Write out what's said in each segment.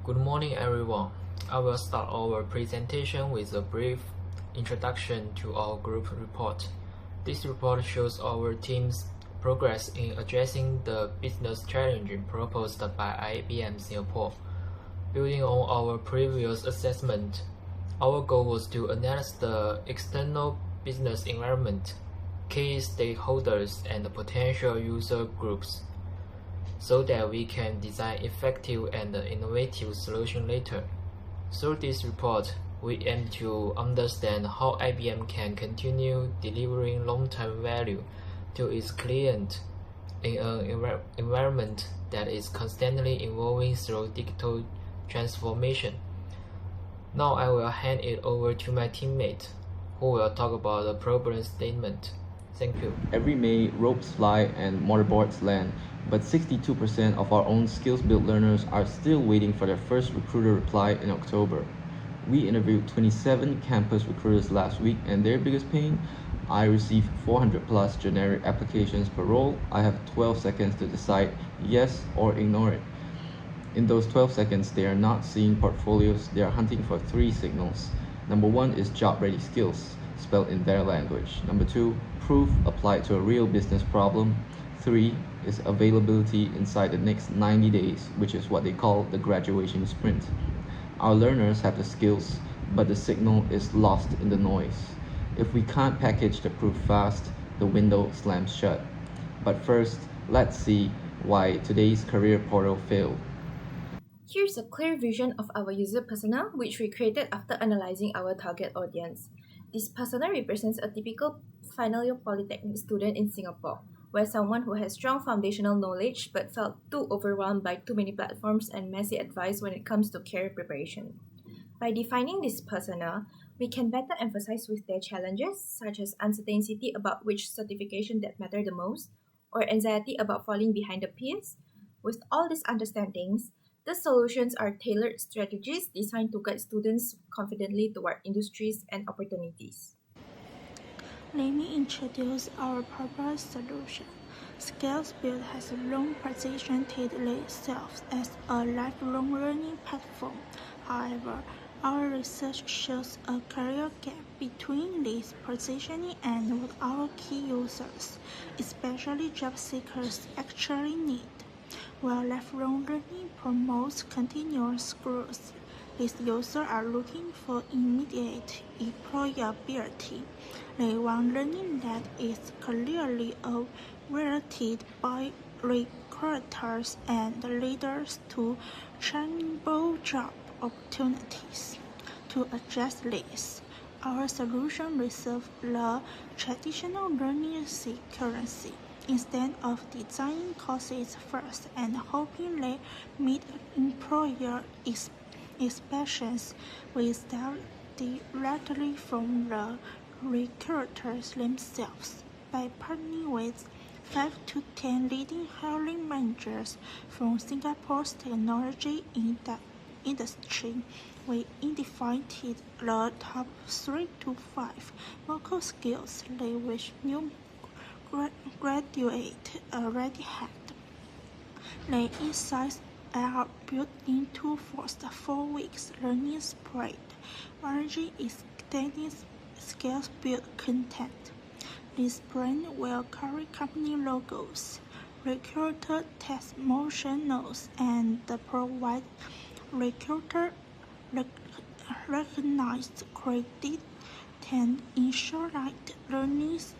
Good morning, everyone. I will start our presentation with a brief introduction to our group report. This report shows our team's progress in addressing the business challenge proposed by IBM Singapore. Building on our previous assessment, our goal was to analyze the external business environment, key stakeholders, and potential user groups, so that we can design effective and innovative solutions later. Through this report, we aim to understand how IBM can continue delivering long-term value to its clients in an environment that is constantly evolving through digital transformation. Now I will hand it over to my teammate, who will talk about the problem statement. Thank you. Every May, ropes fly and mortarboards land, but 62% of our own SkillsBuild learners are still waiting for their first recruiter reply in October. We interviewed 27 campus recruiters last week, and their biggest pain: I receive 400 plus generic applications per role. I have 12 seconds to decide yes or ignore it. In those 12 seconds, they are not seeing portfolios, they are hunting for 3 signals. Number 1 is job-ready skills, spelled in their language. Number 2, proof applied to a real business problem. 3 is availability inside the next 90 days, which is what they call the graduation sprint. Our learners have the skills, but the signal is lost in the noise. If we can't package the proof fast, the window slams shut. But first, let's see why today's career portal failed. Here's a clear vision of our user persona, which we created after analyzing our target audience. This persona represents a typical final year polytechnic student in Singapore, where someone who has strong foundational knowledge but felt too overwhelmed by too many platforms and messy advice when it comes to career preparation. By defining this persona, we can better emphasize with their challenges, such as uncertainty about which certification that matter the most, or anxiety about falling behind the peers. With all these understandings, the solutions are tailored strategies designed to guide students confidently toward industries and opportunities. Let me introduce our proposed solution. SkillsBuild has long positioned itself as a lifelong learning platform. However, our research shows a clear gap between this positioning and what our key users, especially job seekers, actually need. While lifelong learning promotes continuous growth, these users are looking for immediate employability. They want learning that is clearly awarded by recruiters and leaders to trainable job opportunities. To address this, our solution reserves the traditional learning currency. Instead of designing courses first and hoping they meet employer expectations, we start directly from the recruiters themselves. By partnering with 5 to 10 leading hiring managers from Singapore's technology industry, we identified the top 3 to 5 local skills they wish new graduate already had. The insights are built into first 4 weeks learning spread, largely extending SkillsBuild content. This brand will carry company logos, recruiter testimonials, and provide recruiter recognized credit and ensure that learners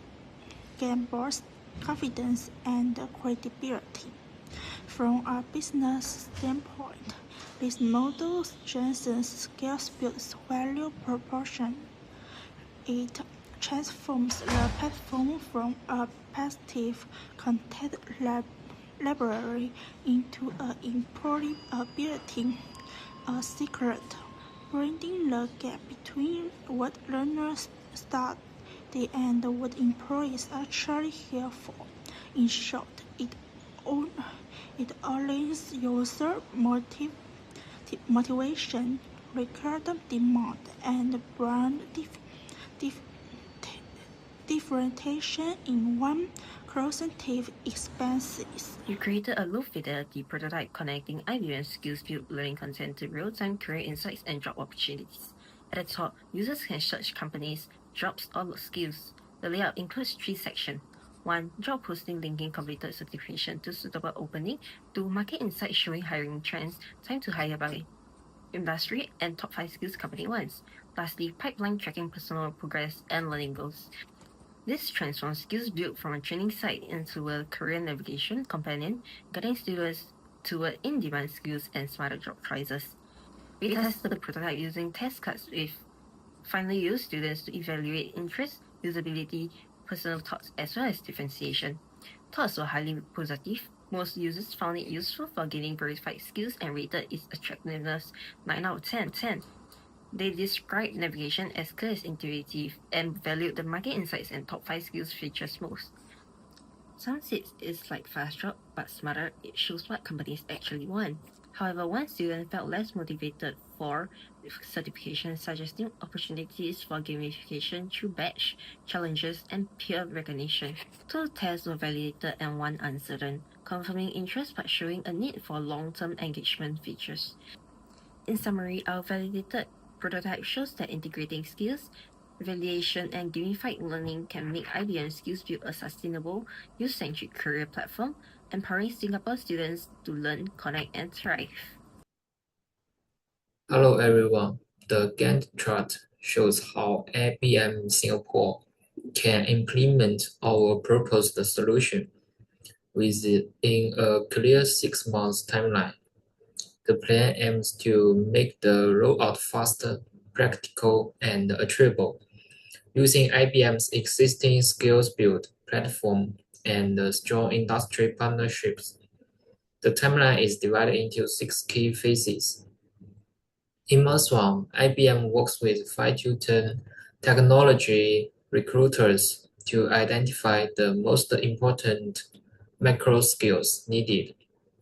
can boost confidence and credibility. From a business standpoint, this model strengthens SkillsBuild's value proposition. It transforms the platform from a passive content library into an employability secret, bridging the gap between what learners study and what employees actually here for. In short, it aligns user motivation, recruiter demand, and brand differentiation in one prospective expenses. You created a low-fidelity prototype connecting IBM SkillsBuild learning content to real-time career insights and job opportunities. At the top, users can search companies, jobs, or skills. The layout includes 3 sections. 1. Job posting linking completed certification to suitable opening. 2. Market insights showing hiring trends, time to hire by industry, and top 5 skills company wants. Lastly, pipeline tracking personal progress and learning goals. This transforms SkillsBuild from a training site into a career navigation companion, guiding students toward in-demand skills and smarter job choices. We tested the prototype using test cards with finally used students to evaluate interest, usability, personal thoughts, as well as differentiation. Thoughts were highly positive. Most users found it useful for gaining verified skills and rated its attractiveness 9 out of 10. They described navigation as clear as intuitive and valued the market insights and top 5 skills features most. Some said it's like fast job, but smarter. It shows what companies actually want. However, one student felt less motivated for certification, suggesting opportunities for gamification through badge, challenges, and peer recognition. 2 tests were validated and 1 uncertain, confirming interest but showing a need for long-term engagement features. In summary, our validated prototype shows that integrating skills, evaluation, and gamified learning can make IBM SkillsBuild a sustainable, youth-centric career platform, empowering Singapore students to learn, connect, and thrive. Hello everyone. The Gantt chart shows how IBM Singapore can implement our proposed solution within a clear 6 months timeline. The plan aims to make the rollout faster, practical, and achievable, using IBM's existing SkillsBuild platform and strong industry partnerships. The timeline is divided into 6 key phases. In month 1, IBM works with 5 to 10 technology recruiters to identify the most important macro skills needed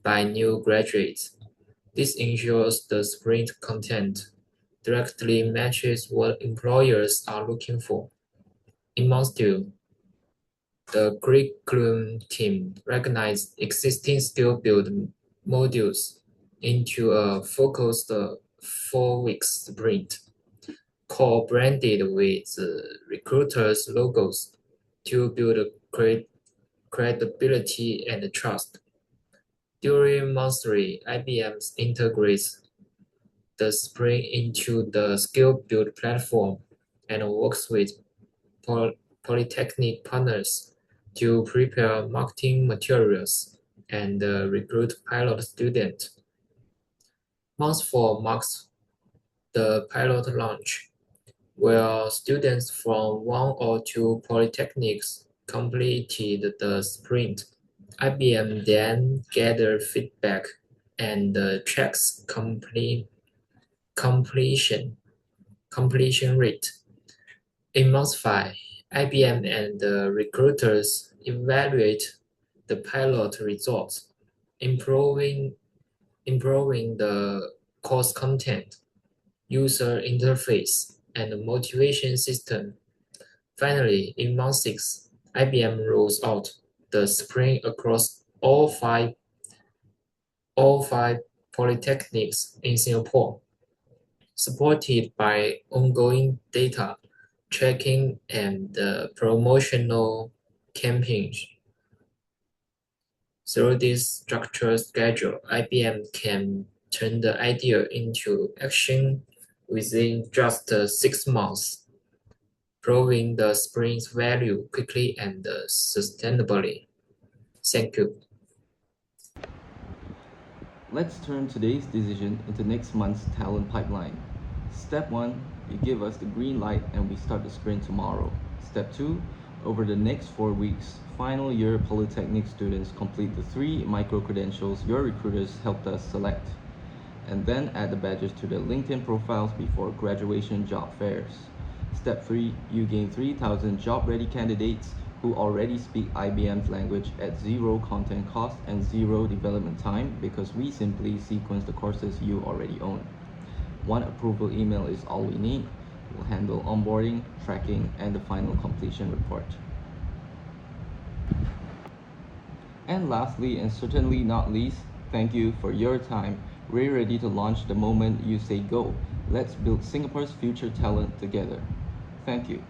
by new graduates. This ensures the sprint content directly matches what employers are looking for. In month 2, the curriculum team recognized existing skill build modules into a focused 4-week sprint, co-branded with recruiters' logos to build credibility and trust. During month 3, IBM integrates the sprint into the SkillsBuild platform and works with polytechnic partners to prepare marketing materials and recruit pilot students. Month 4 marks the pilot launch, where students from 1 or 2 polytechnics completed the sprint. IBM then gathered feedback and checks completion rate. In month 5, IBM and the recruiters evaluate the pilot results, improving the course content, user interface, and motivation system. Finally, in month 6, IBM rolls out the sprint across all five polytechnics in Singapore, supported by ongoing data tracking and promotional campaigns. Through this structured schedule, IBM can turn the idea into action within just 6 months, proving the sprint's value quickly and sustainably. Thank you. Let's turn today's decision into next month's talent pipeline. Step 1, you give us the green light and we start the sprint tomorrow. Step 2, over the next 4 weeks, final year Polytechnic students complete the 3 micro-credentials your recruiters helped us select. And then add the badges to their LinkedIn profiles before graduation job fairs. Step 3, you gain 3,000 job-ready candidates who already speak IBM's language at 0 content cost and 0 development time because we simply sequence the courses you already own. 1 approval email is all we need. We'll handle onboarding, tracking, and the final completion report. And lastly, and certainly not least, thank you for your time. We're ready to launch the moment you say go. Let's build Singapore's future talent together. Thank you.